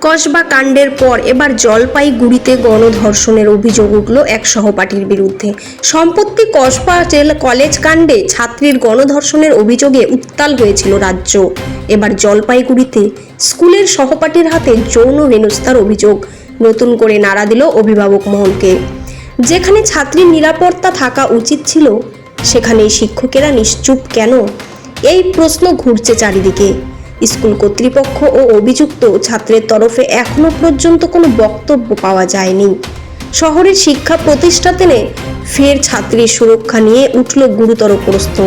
কসবা কাণ্ডের পর এবার জলপাইগুড়িতে গণধর্ষণের অভিযোগ উঠল এক সহপাঠীর বিরুদ্ধে। সম্প্রতি কসবা কলেজ কাণ্ডে ছাত্রীর গণধর্ষণের অভিযোগে উত্তাল হয়েছিল রাজ্য। এবার জলপাইগুড়িতে স্কুলের সহপাঠীর হাতে যৌন হেনস্থার অভিযোগ নতুন করে নাড়া দিল অভিভাবক মহলকে। যেখানে ছাত্রীর নিরাপত্তা থাকা উচিত ছিল, সেখানে শিক্ষকেরা নিশ্চুপ কেন? এই প্রশ্ন ঘুরছে চারিদিকে। স্কুল কর্তৃপক্ষ ও অভিযুক্ত ছাত্রের তরফে এখনো পর্যন্ত কোনো বক্তব্য পাওয়া যায়নি। শহরের শিক্ষা প্রতিষ্ঠানে ফের ছাত্রীর সুরক্ষা নিয়ে উঠল গুরুতর প্রশ্ন।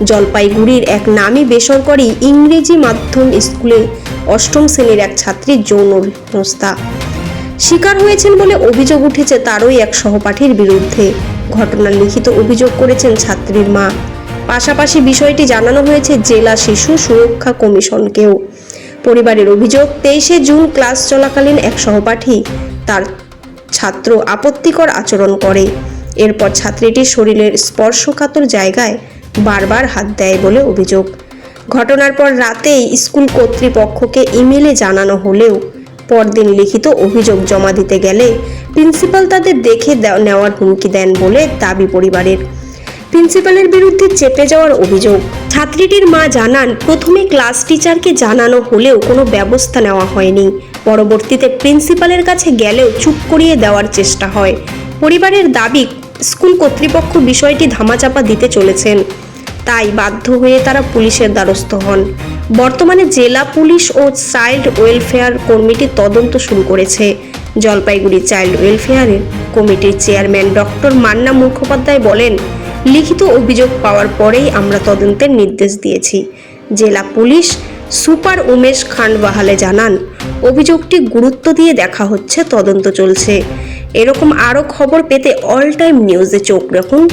জলপাইগুড়ির এক নামী বেসরকারি ইংরেজি মাধ্যম স্কুলে অষ্টম শ্রেণীর এক ছাত্রীর যৌন হেনস্থা শিকার হয়েছেন বলে অভিযোগ উঠেছে তারই এক সহপাঠীর বিরুদ্ধে। ঘটনার লিখিত অভিযোগ করেছেন ছাত্রীর মা। পাশাপাশি বিষয়টি জানানো হয়েছে জেলা শিশু সুরক্ষা কমিশনকেও। পরিবারের অভিযোগ, 23শে জুন ক্লাস চলাকালীন এক সহপাঠী তার ছাত্র আপত্তিকর আচরণ করে। এরপর ছাত্রীটির শরীরের স্পর্শকাতর জায়গায় বারবার হাত দেয় বলে অভিযোগ। ঘটনার পর রাতেই স্কুল কর্তৃপক্ষকে ইমেলে জানানো হলেও পরদিন লিখিত অভিযোগ জমা দিতে গেলে প্রিন্সিপাল তাদের দেখে নেওয়ার হুমকি দেন বলে দাবি পরিবারের। প্রিন্সিপালের বিরুদ্ধে চেপে যাওয়ার অভিযোগ। ছাত্রীটির মা জানান, প্রথমে ক্লাস টিচারকে জানানো হলেও কোনো ব্যবস্থা নেওয়া হয়নি। পরবর্তীতে প্রিন্সিপালের কাছে গেলেও চুপ করিয়ে দেওয়ার চেষ্টা হয়। পরিবারের দাবি, স্কুল কর্তৃপক্ষ বিষয়টি ধামাচাপা দিতে চলেছেন, তাই বাধ্য হয়ে তারা পুলিশের দ্বারস্থ হন। বর্তমানে জেলা পুলিশ ও চাইল্ড ওয়েলফেয়ার কমিটি তদন্ত শুরু করেছে। জলপাইগুড়ি চাইল্ড ওয়েলফেয়ারের কমিটির চেয়ারম্যান ডক্টর মান্না মুখোপাধ্যায় বলেন, লিখিত অভিযোগ পাওয়ার পরেই আমরা তদন্তের নির্দেশ দিয়েছি। জেলা পুলিশ সুপার উমেশ খান্ডবাহালে জানান, অভিযোগটি গুরুত্ব দিয়ে দেখা হচ্ছে, তদন্ত চলছে। এরকম আরও খবর পেতে অল টাইম নিউজে চোখ রাখুন।